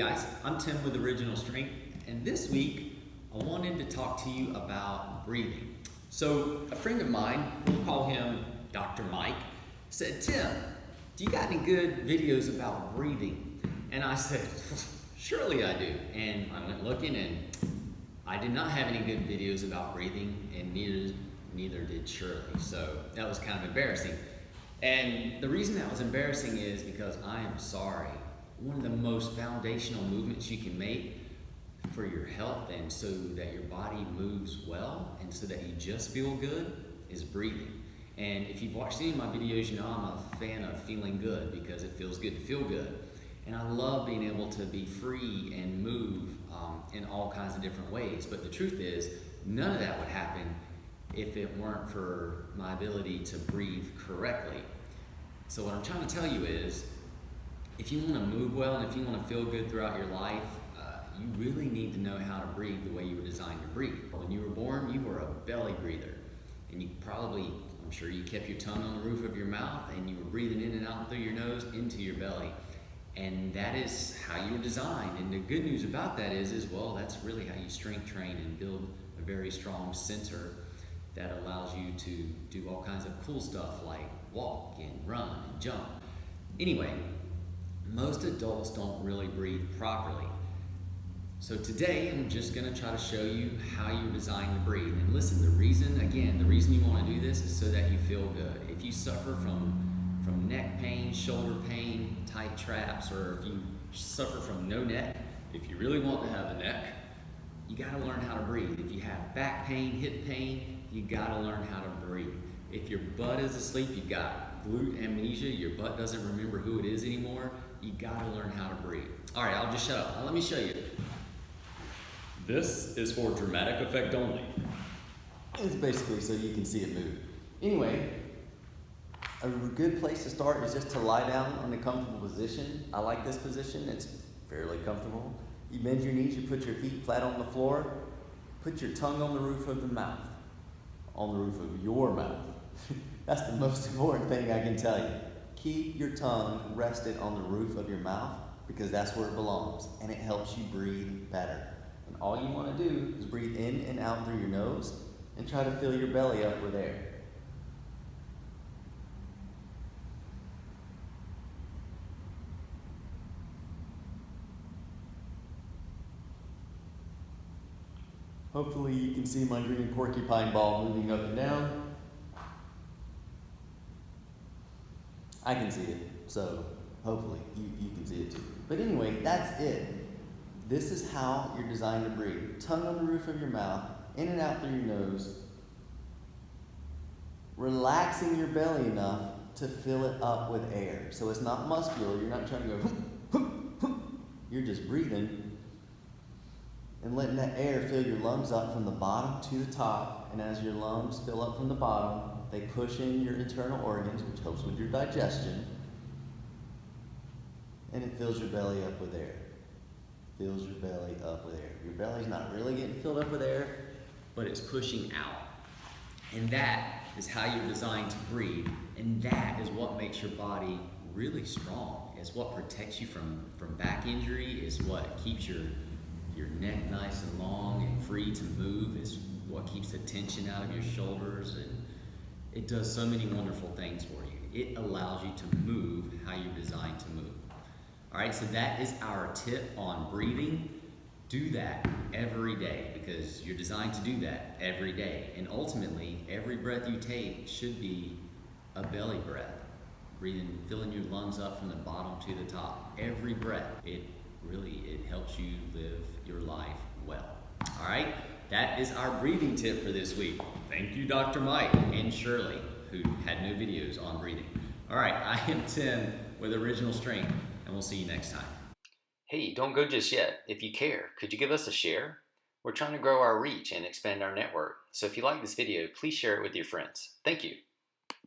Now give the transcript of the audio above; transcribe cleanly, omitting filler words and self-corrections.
guys, I'm Tim with Original Strength, and this week I wanted to talk to you about breathing. So a friend of mine, we'll call him Dr. Mike, said, Tim, do you got any good videos about breathing? And I said, surely I do. And I went looking and I did not have any good videos about breathing, and neither did Shirley. So that was kind of embarrassing. And the reason that was embarrassing is because I am sorry. One of the most foundational movements you can make for your health and so that your body moves well and so that you just feel good is breathing. And if you've watched any of my videos, you know I'm a fan of feeling good because it feels good to feel good. And I love being able to be free and move in all kinds of different ways. But the truth is, none of that would happen if it weren't for my ability to breathe correctly. So what I'm trying to tell you is, if you want to move well and if you want to feel good throughout your life, you really need to know how to breathe the way you were designed to breathe. When you were born, you were a belly breather. And you probably, I'm sure you kept your tongue on the roof of your mouth and you were breathing in and out through your nose into your belly. And that is how you were designed. And the good news about that is well, that's really how you strength train and build a very strong center that allows you to do all kinds of cool stuff like walk and run and jump. Anyway, most adults don't really breathe properly. So today I'm just going to try to show you how you're designed to breathe. And listen, the reason you want to do this is so that you feel good. If you suffer from neck pain, shoulder pain, tight traps, or if you suffer from no neck, if you really want to have a neck, you got to learn how to breathe. If you have back pain, hip pain, you got to learn how to breathe. If your butt is asleep, you've got glute amnesia, your butt doesn't remember who it is anymore, you got to learn how to breathe. All right, I'll just shut up. Now let me show you. This is for dramatic effect only. It's basically so you can see it move. Anyway, a good place to start is just to lie down in a comfortable position. I like this position. It's fairly comfortable. You bend your knees, you put your feet flat on the floor, put your tongue on the roof of the mouth. On the roof of your mouth. That's the most important thing I can tell you. Keep your tongue rested on the roof of your mouth because that's where it belongs and it helps you breathe better. And all you want to do is breathe in and out through your nose and try to fill your belly up with air. Hopefully you can see my green porcupine ball moving up and down. I can see it, so hopefully you can see it too. But anyway, that's it. This is how you're designed to breathe. Tongue on the roof of your mouth, in and out through your nose, relaxing your belly enough to fill it up with air. So it's not muscular, you're not trying to go whoop, whoop, whoop. You're just breathing and letting that air fill your lungs up from the bottom to the top. And as your lungs fill up from the bottom, they push in your internal organs, which helps with your digestion. And it fills your belly up with air. Fills your belly up with air. Your belly's not really getting filled up with air, but it's pushing out. And that is how you're designed to breathe. And that is what makes your body really strong. It's what protects you from back injury. It's what keeps your neck nice and long and free to move. It's what keeps the tension out of your shoulders. And it does so many wonderful things for you. It allows you to move how you're designed to move. All right, so that is our tip on breathing. Do that every day because you're designed to do that every day. And ultimately, every breath you take should be a belly breath. Breathing, filling your lungs up from the bottom to the top. Every breath, it helps you live your life well. All right, that is our breathing tip for this week. Thank you, Dr. Mike and Shirley, who had no videos on breathing. All right, I am Tim with Original Strength, and we'll see you next time. Hey, don't go just yet. If you care, could you give us a share? We're trying to grow our reach and expand our network. So if you like this video, please share it with your friends. Thank you.